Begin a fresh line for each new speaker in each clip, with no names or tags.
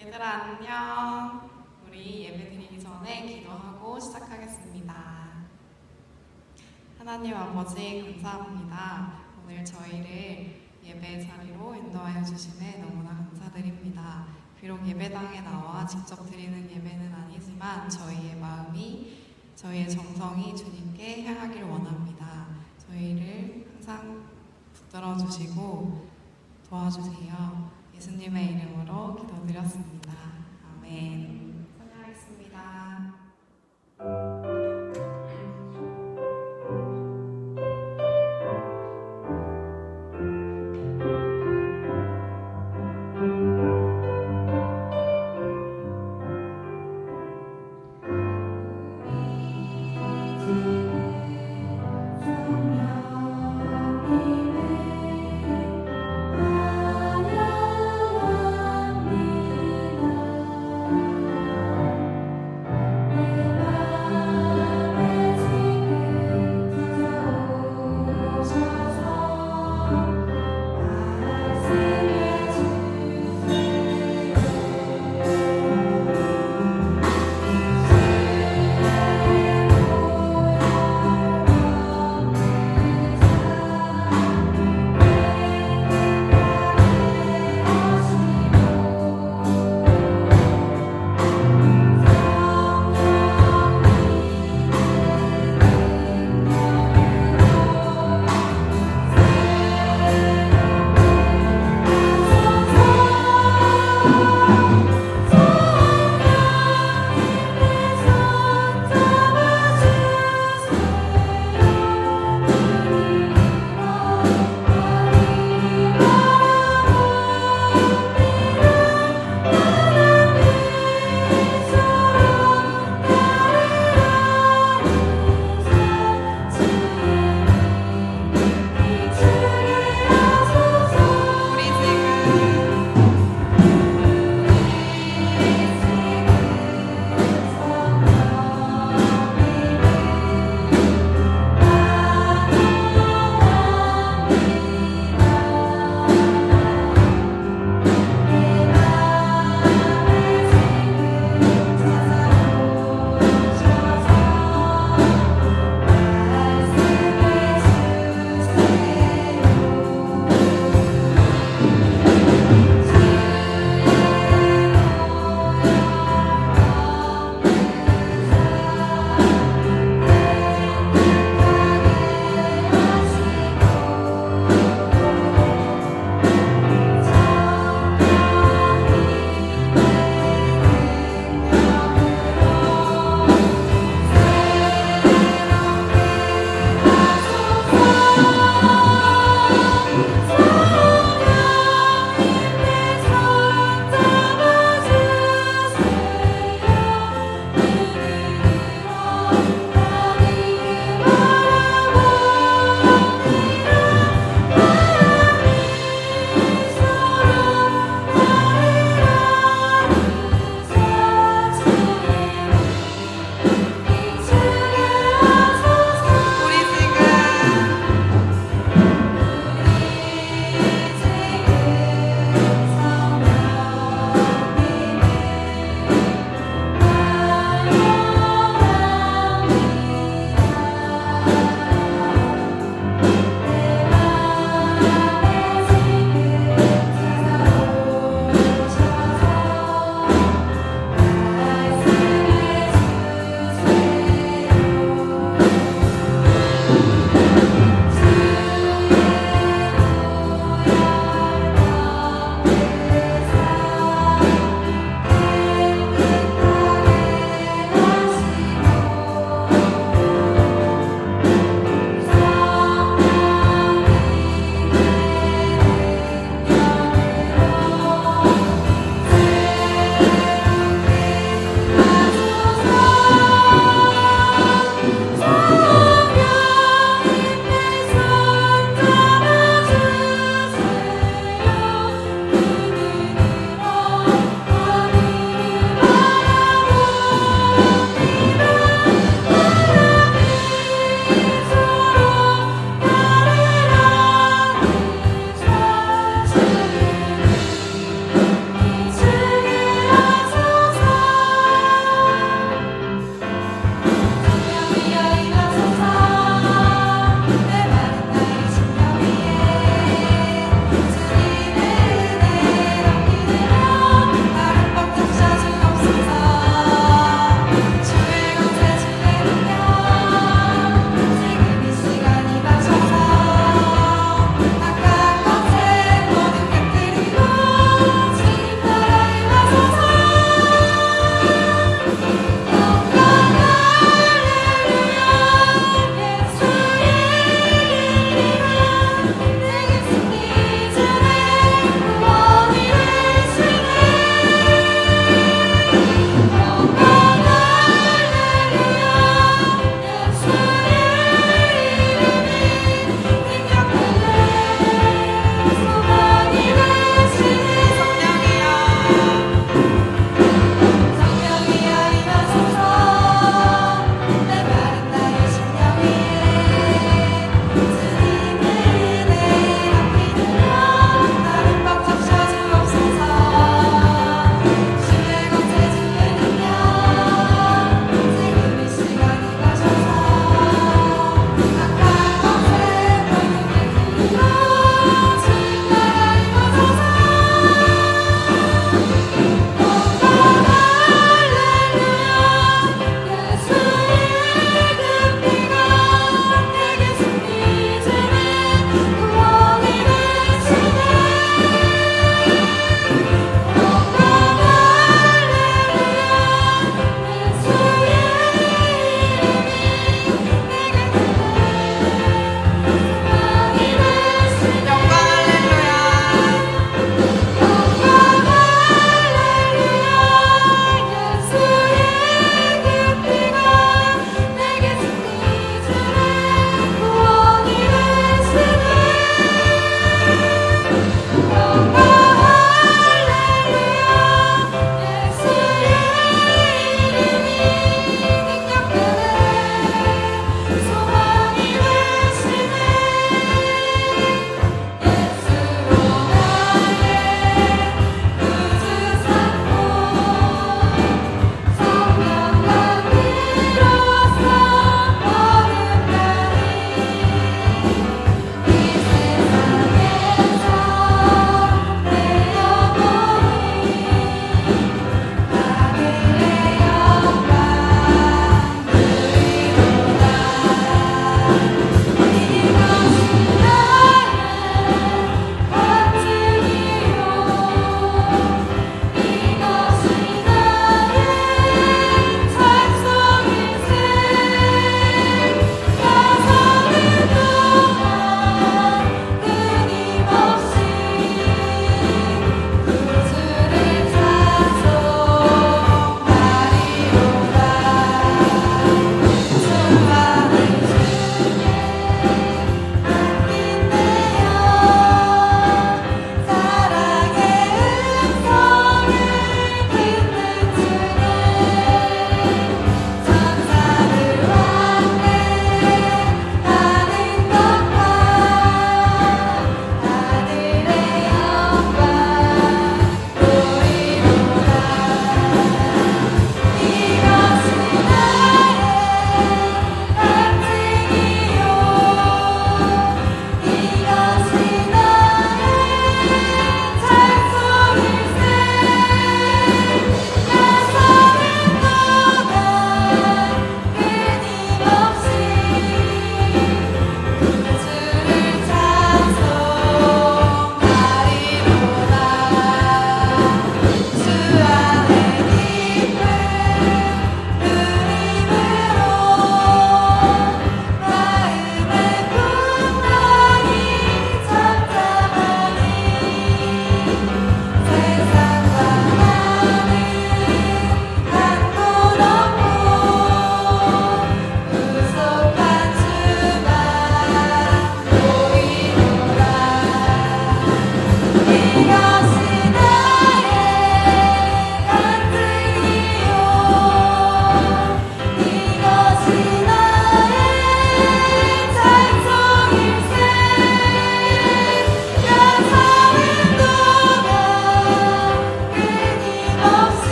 얘들아 안녕. 우리 예배드리기 전에 기도하고 시작하겠습니다. 하나님 아버지 감사합니다. 오늘 저희를 예배 자리로 인도하여 주심에 너무나 감사드립니다. 비록 예배당에 나와 직접 드리는 예배는 아니지만 저희의 마음이, 저희의 정성이 주님께 향하길 원합니다. 저희를 항상 붙들어 주시고 도와주세요. 예수님의 이름으로 기도드렸습니다. 아멘. 찬양하겠습니다.
찬양합니다.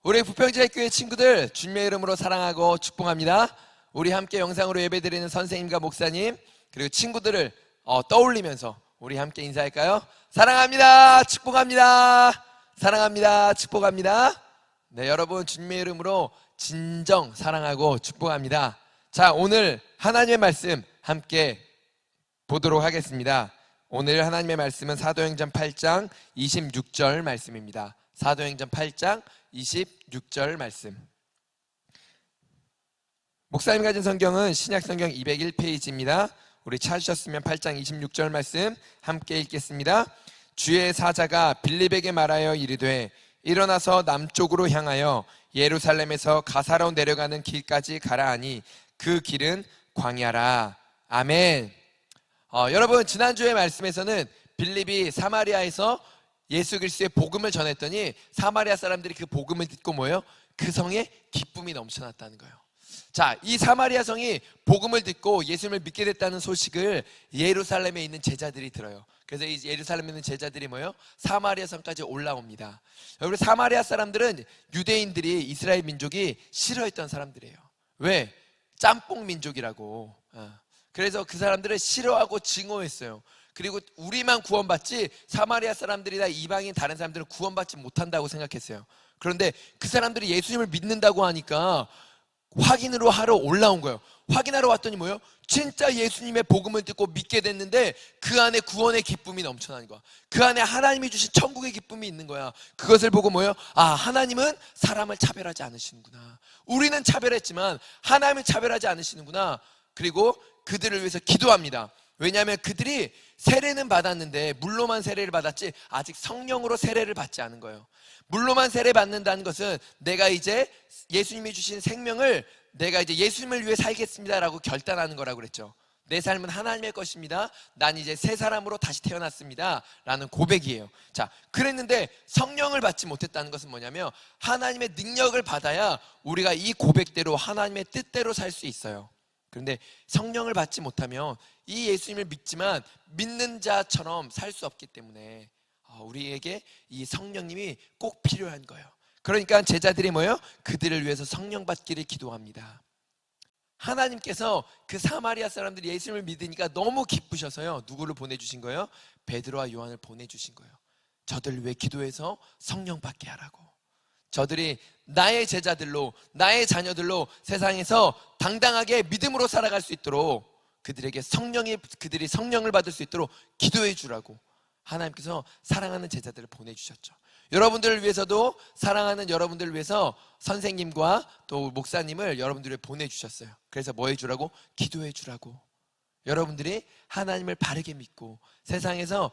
우리 부평제일교회 친구들 주님의 이름으로 사랑하고 축복합니다. 우리 함께 영상으로 예배드리는 선생님과 목사님 그리고 친구들을 떠올리면서 우리 함께 인사할까요? 사랑합니다. 축복합니다. 사랑합니다. 축복합니다. 네, 여러분 주님의 이름으로 진정 사랑하고 축복합니다. 자, 오늘 하나님의 말씀 함께 보도록 하겠습니다. 오늘 하나님의 말씀은 사도행전 8장 26절 말씀입니다. 사도행전 8장 26절 말씀. 목사님 가진 성경은 신약성경 201페이지입니다. 우리 찾으셨으면 8장 26절 말씀 함께 읽겠습니다. 주의 사자가 빌립에게 말하여 이르되 일어나서 남쪽으로 향하여 예루살렘에서 가사로 내려가는 길까지 가라 하니 그 길은 광야라. 아멘. 여러분 지난주의 말씀에서는 빌립이 사마리아에서 예수 그리스도의 복음을 전했더니 사마리아 사람들이 그 복음을 듣고 뭐예요? 그 성에 기쁨이 넘쳐났다는 거예요. 자, 이 사마리아 성이 복음을 듣고 예수님을 믿게 됐다는 소식을 예루살렘에 있는 제자들이 들어요. 그래서 이 예루살렘에 있는 제자들이 뭐예요? 사마리아 성까지 올라옵니다. 여러분 사마리아 사람들은 유대인들이 이스라엘 민족이 싫어했던 사람들이에요. 왜? 짬뽕 민족이라고. 그래서 그 사람들을 싫어하고 증오했어요. 그리고 우리만 구원받지 사마리아 사람들이나 이방인 다른 사람들은 구원받지 못한다고 생각했어요. 그런데 그 사람들이 예수님을 믿는다고 하니까 확인으로 하러 올라온 거예요. 확인하러 왔더니 뭐예요? 진짜 예수님의 복음을 듣고 믿게 됐는데 그 안에 구원의 기쁨이 넘쳐나는 거야. 그 안에 하나님이 주신 천국의 기쁨이 있는 거야. 그것을 보고 뭐예요? 아, 하나님은 사람을 차별하지 않으시는구나. 우리는 차별했지만 하나님은 차별하지 않으시는구나. 그리고 그들을 위해서 기도합니다. 왜냐하면 그들이 세례는 받았는데 물로만 세례를 받았지 아직 성령으로 세례를 받지 않은 거예요. 물로만 세례 받는다는 것은 내가 이제 예수님이 주신 생명을 내가 이제 예수님을 위해 살겠습니다라고 결단하는 거라고 그랬죠. 내 삶은 하나님의 것입니다. 난 이제 새 사람으로 다시 태어났습니다 라는 고백이에요. 자, 그랬는데 성령을 받지 못했다는 것은 뭐냐면 하나님의 능력을 받아야 우리가 이 고백대로 하나님의 뜻대로 살 수 있어요. 그런데 성령을 받지 못하면 이 예수님을 믿지만 믿는 자처럼 살 수 없기 때문에 우리에게 이 성령님이 꼭 필요한 거예요. 그러니까 제자들이 뭐예요? 그들을 위해서 성령 받기를 기도합니다. 하나님께서 그 사마리아 사람들이 예수님을 믿으니까 너무 기쁘셔서요. 누구를 보내주신 거예요? 베드로와 요한을 보내주신 거예요. 저들을 위해 기도해서 성령 받게 하라고. 저들이 나의 제자들로 나의 자녀들로 세상에서 당당하게 믿음으로 살아갈 수 있도록 그들이 성령을 받을 수 있도록 기도해 주라고 하나님께서 사랑하는 제자들을 보내주셨죠. 여러분들을 위해서도 사랑하는 여러분들을 위해서 선생님과 또 목사님을 여러분들을 보내주셨어요. 그래서 뭐 해주라고? 기도해 주라고. 여러분들이 하나님을 바르게 믿고 세상에서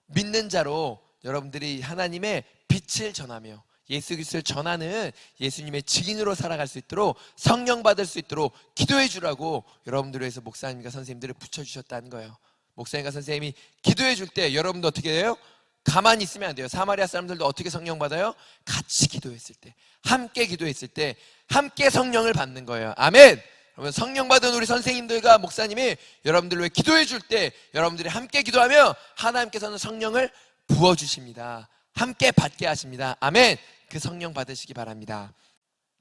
믿는 자로 여러분들이 하나님의 빛을 전하며 예수 그리스도를 전하는 예수님의 증인으로 살아갈 수 있도록 성령 받을 수 있도록 기도해 주라고 여러분들을 위해서 목사님과 선생님들을 붙여주셨다는 거예요. 목사님과 선생님이 기도해 줄 때 여러분도 어떻게 해요? 가만히 있으면 안 돼요. 사마리아 사람들도 어떻게 성령 받아요? 같이 기도했을 때, 함께 기도했을 때 함께 성령을 받는 거예요. 아멘. 그러면 성령 받은 우리 선생님들과 목사님이 여러분들을 위해 기도해 줄 때 여러분들이 함께 기도하면 하나님께서는 성령을 부어주십니다. 함께 받게 하십니다. 아멘. 그 성령 받으시기 바랍니다.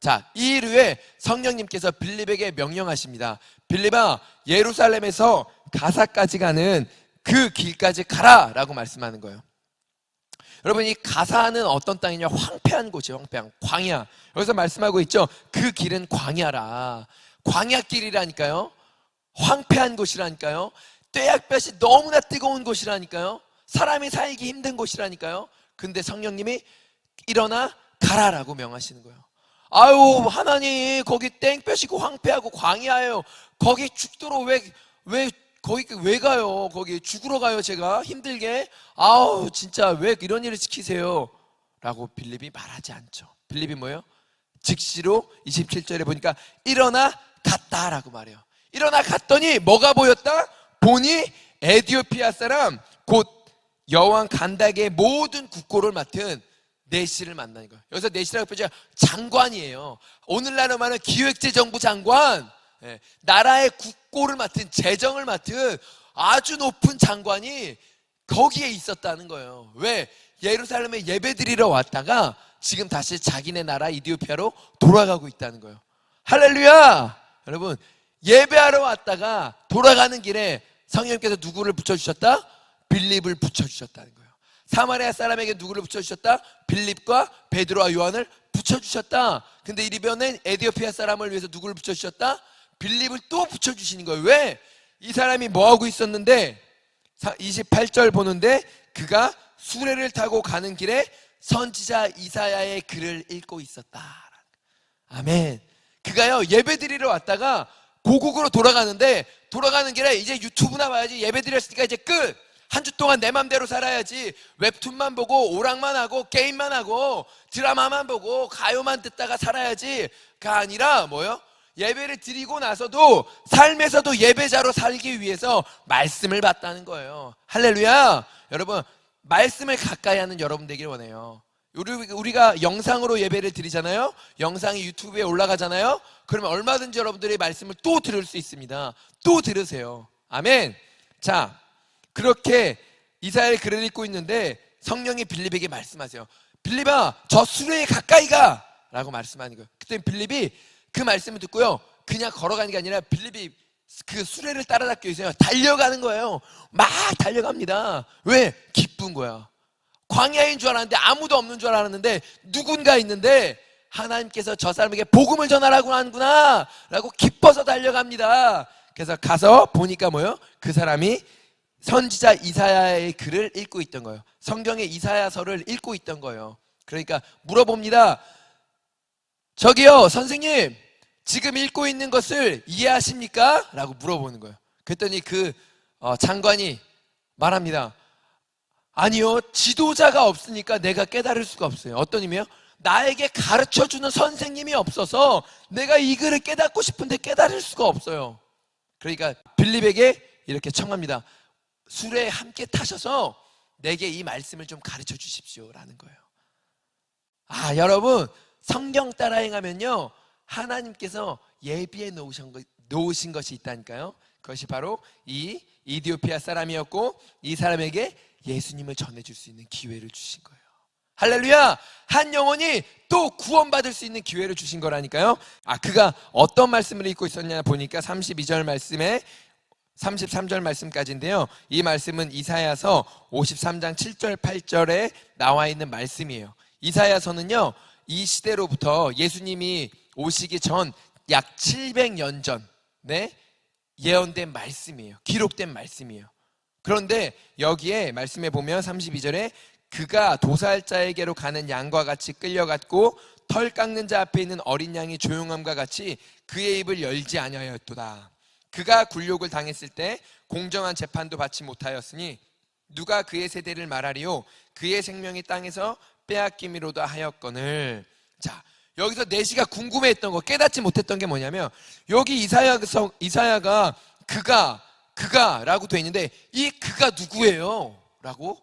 자, 이 일 후에 성령님께서 빌립에게 명령하십니다. 빌립아, 예루살렘에서 가사까지 가는 그 길까지 가라 라고 말씀하는 거예요. 여러분, 이 가사는 어떤 땅이냐? 황폐한 곳이에요. 황폐한 광야. 여기서 말씀하고 있죠. 그 길은 광야라. 광야길이라니까요. 황폐한 곳이라니까요. 떼약볕이 너무나 뜨거운 곳이라니까요. 사람이 살기 힘든 곳이라니까요. 근데 성령님이 일어나 가라라고 명하시는 거예요. 아유, 하나님, 거기 땡볕이고 황폐하고 광야예요. 거기 죽도록 거기 왜 가요? 거기 죽으러 가요, 제가 힘들게. 아우, 진짜 왜 이런 일을 시키세요? 라고 빌립이 말하지 않죠. 빌립이 뭐예요? 즉시로 27절에 보니까 일어나 갔다라고 말해요. 일어나 갔더니 뭐가 보였다? 보니 에티오피아 사람 곧 여왕 간다게의 모든 국고를 맡은 내시를 만나는 거예요. 여기서 내시라고 표현하면 장관이에요. 오늘날로 말하면 기획재정부 장관, 나라의 국고를 맡은, 재정을 맡은 아주 높은 장관이 거기에 있었다는 거예요. 왜? 예루살렘에 예배드리러 왔다가 지금 다시 자기네 나라 이디오피아로 돌아가고 있다는 거예요. 할렐루야! 여러분, 예배하러 왔다가 돌아가는 길에 성령님께서 누구를 붙여주셨다? 빌립을 붙여주셨다는 거예요. 사마리아 사람에게 누구를 붙여주셨다? 빌립과 베드로와 요한을 붙여주셨다. 근데 이번엔 에디오피아 사람을 위해서 누구를 붙여주셨다? 빌립을 또 붙여주시는 거예요. 왜? 이 사람이 뭐하고 있었는데 28절 보는데 그가 수레를 타고 가는 길에 선지자 이사야의 글을 읽고 있었다. 아멘. 그가요 예배 드리러 왔다가 고국으로 돌아가는데 돌아가는 길에 이제 유튜브나 봐야지, 예배 드렸으니까 이제 끝. 한 주 동안 내 맘대로 살아야지, 웹툰만 보고 오락만 하고 게임만 하고 드라마만 보고 가요만 듣다가 살아야지가 아니라 뭐요? 예배를 드리고 나서도 삶에서도 예배자로 살기 위해서 말씀을 받다는 거예요. 할렐루야. 여러분, 말씀을 가까이 하는 여러분 되길 원해요. 우리가 영상으로 예배를 드리잖아요. 영상이 유튜브에 올라가잖아요. 그러면 얼마든지 여러분들이 말씀을 또 들을 수 있습니다. 또 들으세요. 아멘. 자, 그렇게 이사야의 글을 읽고 있는데 성령이 빌립에게 말씀하세요. 빌립아, 저 수레에 가까이 가! 라고 말씀하는 거예요. 그때 빌립이 그 말씀을 듣고요, 그냥 걸어가는 게 아니라 빌립이 그 수레를 따라잡기 위해서 달려가는 거예요. 막 달려갑니다. 왜? 기쁜 거야. 광야인 줄 알았는데, 아무도 없는 줄 알았는데 누군가 있는데 하나님께서 저 사람에게 복음을 전하라고 하는구나 라고 기뻐서 달려갑니다. 그래서 가서 보니까 뭐예요? 그 사람이 선지자 이사야의 글을 읽고 있던 거예요. 성경의 이사야서를 읽고 있던 거예요. 그러니까 물어봅니다. 저기요 선생님, 지금 읽고 있는 것을 이해하십니까? 라고 물어보는 거예요. 그랬더니 그 장관이 말합니다. 아니요, 지도자가 없으니까 내가 깨달을 수가 없어요. 어떤 의미예요? 나에게 가르쳐주는 선생님이 없어서 내가 이 글을 깨닫고 싶은데 깨달을 수가 없어요. 그러니까 빌립에게 이렇게 청합니다. 수레에 함께 타셔서 내게 이 말씀을 좀 가르쳐 주십시오 라는 거예요. 아, 여러분, 성경 따라 행하면요 하나님께서 예비해 놓으신 것이 있다니까요. 그것이 바로 이 이디오피아 사람이었고, 이 사람에게 예수님을 전해줄 수 있는 기회를 주신 거예요. 할렐루야! 한 영혼이 또 구원받을 수 있는 기회를 주신 거라니까요. 아, 그가 어떤 말씀을 읽고 있었냐 보니까 32절 말씀에 33절 말씀까지인데요. 이 말씀은 이사야서 53장 7절 8절에 나와 있는 말씀이에요. 이사야서는요 이 시대로부터 예수님이 오시기 전 약 700년 전 예언된 말씀이에요. 기록된 말씀이에요. 그런데 여기에 말씀에 보면 32절에 그가 도살자에게로 가는 양과 같이 끌려갔고 털 깎는 자 앞에 있는 어린 양이 조용함과 같이 그의 입을 열지 아니하였도다. 그가 굴욕을 당했을 때 공정한 재판도 받지 못하였으니 누가 그의 세대를 말하리요? 그의 생명이 땅에서 빼앗김이로다 하였거늘. 자, 여기서 내시가 궁금해했던 거, 깨닫지 못했던 게 뭐냐면 여기 이사야가 그가 라고 돼 있는데 이 그가 누구예요? 라고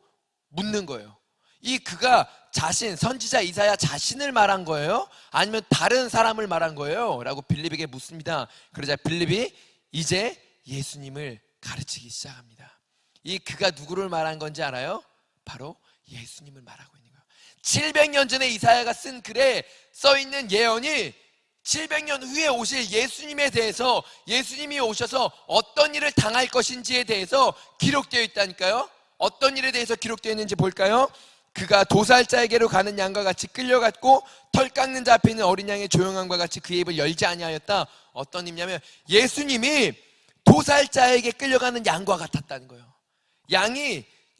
묻는 거예요. 이 그가 선지자 이사야 자신을 말한 거예요? 아니면 다른 사람을 말한 거예요? 라고 빌립에게 묻습니다. 그러자 빌립이 이제 예수님을 가르치기 시작합니다. 이 그가 누구를 말한 건지 알아요? 바로 예수님을 말하고 있는 거예요. 700년 전에 이사야가 쓴 글에 써있는 예언이 700년 후에 오실 예수님에 대해서, 예수님이 오셔서 어떤 일을 당할 것인지에 대해서 기록되어 있다니까요. 어떤 일에 대해서 기록되어 있는지 볼까요? 그가 도살자에게로 가는 양과 같이 끌려갔고 털 깎는 자 앞에 있는 어린 양의 조용함과 같이 그의 입을 열지 아니하였다. 어떤 의미냐면 예수님이 도살자에게 끌려가는 양과 같았다는 거예요.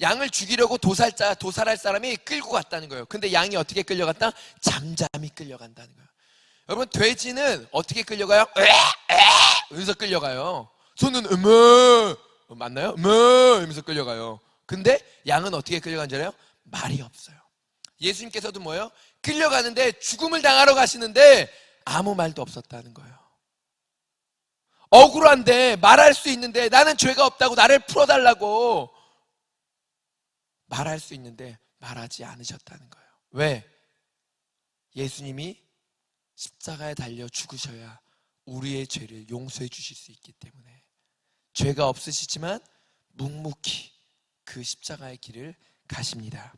양을 죽이려고 도살할 사람이 끌고 갔다는 거예요. 근데 양이 어떻게 끌려갔다? 잠잠히 끌려간다는 거예요. 여러분, 돼지는 어떻게 끌려가요? 이러면서 끌려가요. 소는 맞나요? 이러면서 끌려가요. 근데 양은 어떻게 끌려간 줄 알아요? 말이 없어요. 예수님께서도 뭐예요? 끌려가는데 죽음을 당하러 가시는데 아무 말도 없었다는 거예요. 억울한데 말할 수 있는데, 나는 죄가 없다고 나를 풀어달라고 말할 수 있는데 말하지 않으셨다는 거예요. 왜? 예수님이 십자가에 달려 죽으셔야 우리의 죄를 용서해 주실 수 있기 때문에 죄가 없으시지만 묵묵히 그 십자가의 길을 가십니다.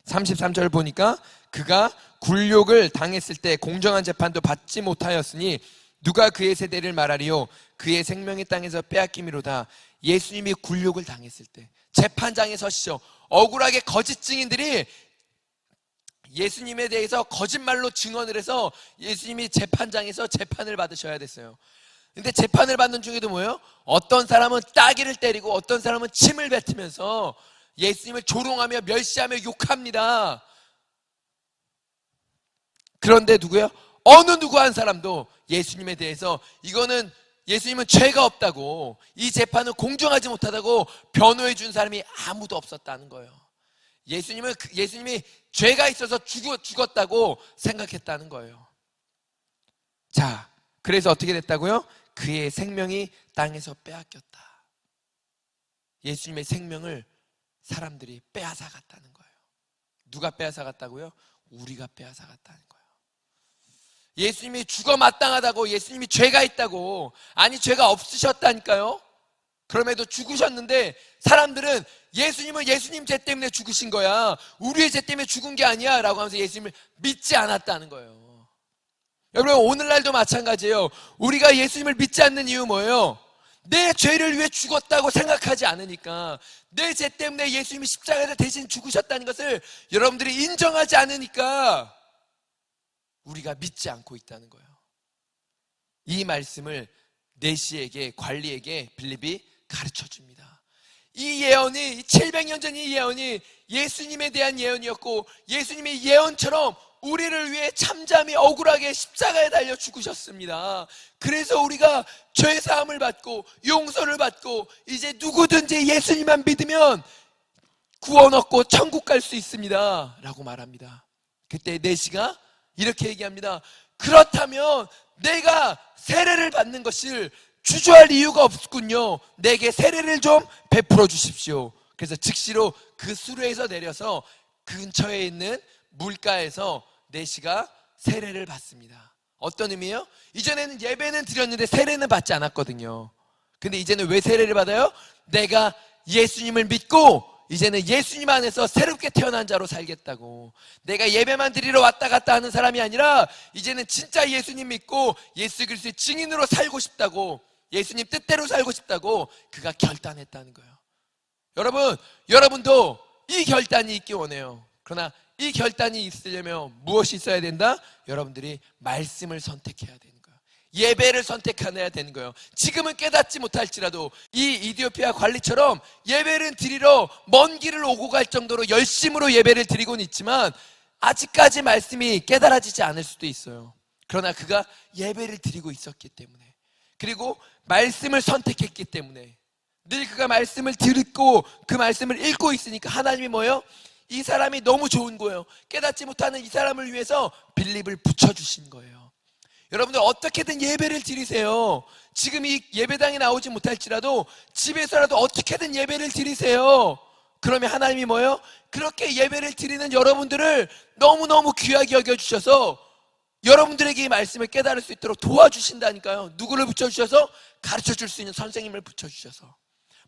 33절 보니까 그가 굴욕을 당했을 때 공정한 재판도 받지 못하였으니 누가 그의 세대를 말하리요. 그의 생명이 땅에서 빼앗김이로다. 예수님이 굴욕을 당했을 때 재판장에 서시죠. 억울하게 거짓 증인들이 예수님에 대해서 거짓말로 증언을 해서 예수님이 재판장에서 재판을 받으셔야 됐어요. 근데 재판을 받는 중에도 뭐예요? 어떤 사람은 따귀를 때리고 어떤 사람은 침을 뱉으면서 예수님을 조롱하며 멸시하며 욕합니다. 그런데 누구요? 어느 누구 한 사람도 예수님에 대해서 이거는 예수님은 죄가 없다고, 이 재판은 공정하지 못하다고 변호해 준 사람이 아무도 없었다는 거예요. 예수님이 죄가 있어서 죽었다고 생각했다는 거예요. 자, 그래서 어떻게 됐다고요? 그의 생명이 땅에서 빼앗겼다. 예수님의 생명을 사람들이 빼앗아 갔다는 거예요. 누가 빼앗아 갔다고요? 우리가 빼앗아 갔다는 거예요. 예수님이 죽어 마땅하다고, 예수님이 죄가 있다고, 아니 죄가 없으셨다니까요. 그럼에도 죽으셨는데 사람들은 예수님은 예수님 죄 때문에 죽으신 거야, 우리의 죄 때문에 죽은 게 아니야 라고 하면서 예수님을 믿지 않았다는 거예요. 여러분, 오늘날도 마찬가지예요. 우리가 예수님을 믿지 않는 이유 뭐예요? 내 죄를 위해 죽었다고 생각하지 않으니까, 내 죄 때문에 예수님이 십자가에서 대신 죽으셨다는 것을 여러분들이 인정하지 않으니까 우리가 믿지 않고 있다는 거예요. 이 말씀을 내시에게, 관리에게 빌립이 가르쳐 줍니다. 이 예언이, 700년 전 이 예언이 예수님에 대한 예언이었고, 예수님이 예언처럼 우리를 위해 참잠이 억울하게 십자가에 달려 죽으셨습니다. 그래서 우리가 죄사함을 받고 용서를 받고 이제 누구든지 예수님만 믿으면 구원 얻고 천국 갈 수 있습니다 라고 말합니다. 그때 내시가 이렇게 얘기합니다. 그렇다면 내가 세례를 받는 것을 주저할 이유가 없군요. 내게 세례를 좀 베풀어 주십시오. 그래서 즉시로 그 수로에서 내려서 근처에 있는 물가에서 내시가 세례를 받습니다. 어떤 의미예요? 이전에는 예배는 드렸는데 세례는 받지 않았거든요. 근데 이제는 왜 세례를 받아요? 내가 예수님을 믿고 이제는 예수님 안에서 새롭게 태어난 자로 살겠다고. 내가 예배만 드리러 왔다 갔다 하는 사람이 아니라 이제는 진짜 예수님 믿고 예수 그리스도의 증인으로 살고 싶다고, 예수님 뜻대로 살고 싶다고 그가 결단했다는 거예요. 여러분도 이 결단이 있기 원해요. 그러나 이 결단이 있으려면 무엇이 있어야 된다? 여러분들이 말씀을 선택해야 되는 거예요. 예배를 선택해야 되는 거예요. 지금은 깨닫지 못할지라도 이 이디오피아 관리처럼 예배를 드리러 먼 길을 오고 갈 정도로 열심으로 예배를 드리고는 있지만 아직까지 말씀이 깨달아지지 않을 수도 있어요. 그러나 그가 예배를 드리고 있었기 때문에, 그리고 말씀을 선택했기 때문에, 늘 그가 말씀을 듣고 그 말씀을 읽고 있으니까 하나님이 뭐예요? 이 사람이 너무 좋은 거예요. 깨닫지 못하는 이 사람을 위해서 빌립을 붙여주신 거예요. 여러분들 어떻게든 예배를 드리세요. 지금 이 예배당에 나오지 못할지라도 집에서라도 어떻게든 예배를 드리세요. 그러면 하나님이 뭐예요? 그렇게 예배를 드리는 여러분들을 너무너무 귀하게 여겨주셔서 여러분들에게 이 말씀을 깨달을 수 있도록 도와주신다니까요. 누구를 붙여주셔서? 가르쳐줄 수 있는 선생님을 붙여주셔서,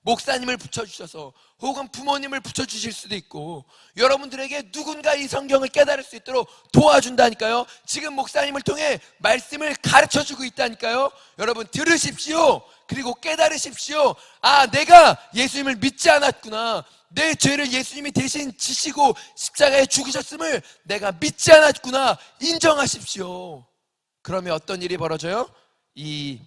목사님을 붙여주셔서, 혹은 부모님을 붙여주실 수도 있고, 여러분들에게 누군가 이 성경을 깨달을 수 있도록 도와준다니까요. 지금 목사님을 통해 말씀을 가르쳐주고 있다니까요. 여러분 들으십시오. 그리고 깨달으십시오. 아, 내가 예수님을 믿지 않았구나. 내 죄를 예수님이 대신 지시고 십자가에 죽으셨음을 내가 믿지 않았구나. 인정하십시오. 그러면 어떤 일이 벌어져요? 이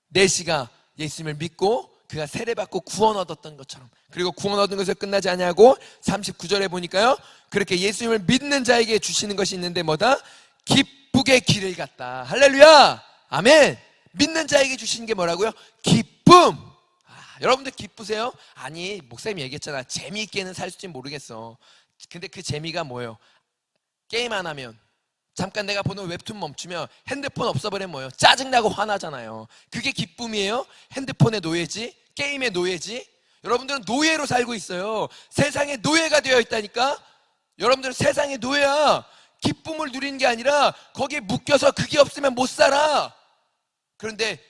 내시가 예수님을 믿고 그가 세례받고 구원 얻었던 것처럼, 그리고 구원 얻은 것을 끝나지 아니하고 39절에 보니까요, 그렇게 예수님을 믿는 자에게 주시는 것이 있는데 뭐다? 기쁘게 길을 갔다. 할렐루야, 아멘. 믿는 자에게 주시는 게 뭐라고요? 기쁨. 여러분들 기쁘세요? 아니, 목사님이 얘기했잖아. 재미있게는 살지 모르겠어. 근데 그 재미가 뭐예요? 게임 안 하면, 잠깐 내가 보는 웹툰 멈추면 핸드폰 없어버리면 뭐예요? 짜증나고 화나잖아요. 그게 기쁨이에요? 핸드폰의 노예지? 게임의 노예지? 여러분들은 노예로 살고 있어요. 세상에 노예가 되어 있다니까? 여러분들은 세상의 노예야. 기쁨을 누리는 게 아니라 거기에 묶여서 그게 없으면 못 살아. 그런데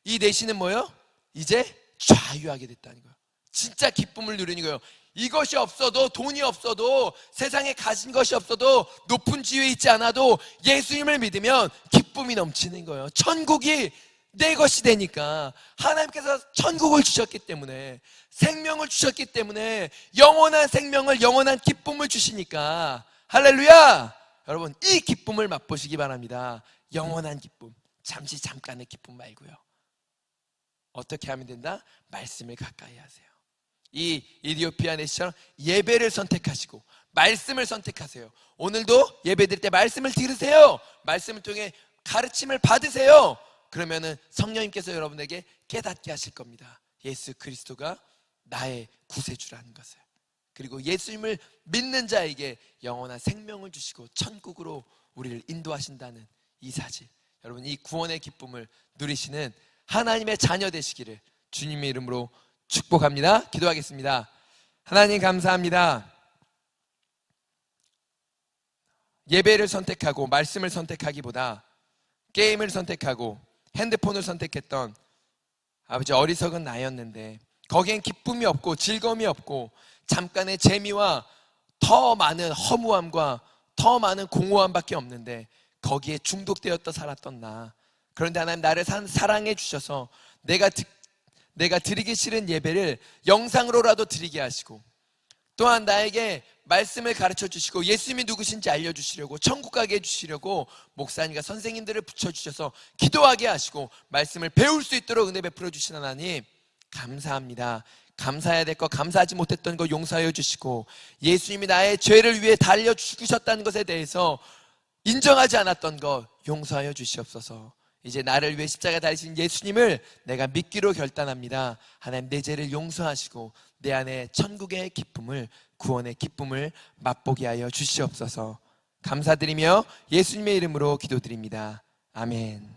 이 내시는 뭐예요? 이제 자유하게 됐다는 거예요. 진짜 기쁨을 누리는 거예요. 이것이 없어도, 돈이 없어도, 세상에 가진 것이 없어도, 높은 지위에 있지 않아도 예수님을 믿으면 기쁨이 넘치는 거예요. 천국이 내 것이 되니까. 하나님께서 천국을 주셨기 때문에, 생명을 주셨기 때문에, 영원한 생명을, 영원한 기쁨을 주시니까, 할렐루야! 여러분, 이 기쁨을 맛보시기 바랍니다. 영원한 기쁨, 잠깐의 기쁨 말고요. 어떻게 하면 된다? 말씀을 가까이 하세요. 이 이디오피아 내시처럼 예배를 선택하시고 말씀을 선택하세요. 오늘도 예배 드릴 때 말씀을 들으세요. 말씀을 통해 가르침을 받으세요. 그러면은 성령님께서 여러분에게 깨닫게 하실 겁니다. 예수 그리스도가 나의 구세주라는 것을. 그리고 예수님을 믿는 자에게 영원한 생명을 주시고 천국으로 우리를 인도하신다는 이 사실, 여러분 이 구원의 기쁨을 누리시는 하나님의 자녀 되시기를 주님의 이름으로 축복합니다. 기도하겠습니다. 하나님 감사합니다. 예배를 선택하고 말씀을 선택하기보다 게임을 선택하고 핸드폰을 선택했던 아버지 어리석은 나였는데, 거기엔 기쁨이 없고 즐거움이 없고 잠깐의 재미와 더 많은 허무함과 더 많은 공허함밖에 없는데 거기에 중독되었다 살았던 나. 그런데 하나님 나를 사랑해 주셔서 내가 드리기 싫은 예배를 영상으로라도 드리게 하시고, 또한 나에게 말씀을 가르쳐 주시고 예수님이 누구신지 알려주시려고, 천국 가게 해주시려고 목사님과 선생님들을 붙여주셔서 기도하게 하시고 말씀을 배울 수 있도록 은혜 베풀어 주신 하나님 감사합니다. 감사해야 될 것, 감사하지 못했던 것 용서하여 주시고, 예수님이 나의 죄를 위해 달려 죽으셨다는 것에 대해서 인정하지 않았던 것 용서하여 주시옵소서. 이제 나를 위해 십자가 달리신 예수님을 내가 믿기로 결단합니다. 하나님 내 죄를 용서하시고 내 안에 천국의 기쁨을, 구원의 기쁨을 맛보게 하여 주시옵소서. 감사드리며 예수님의 이름으로 기도드립니다. 아멘.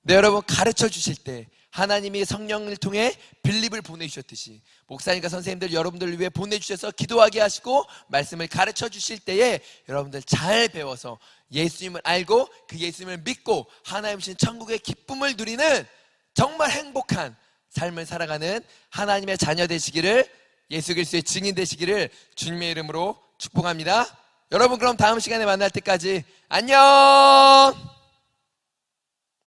네, 여러분 가르쳐 주실 때 하나님이 성령을 통해 빌립을 보내주셨듯이 목사님과 선생님들 여러분들을 위해 보내주셔서 기도하게 하시고 말씀을 가르쳐 주실 때에 여러분들 잘 배워서 예수님을 알고 그 예수님을 믿고 하나님 신 천국의 기쁨을 누리는 정말 행복한 삶을 살아가는 하나님의 자녀 되시기를, 예수 그리스도의 증인 되시기를 주님의 이름으로 축복합니다. 여러분 그럼 다음 시간에 만날 때까지 안녕.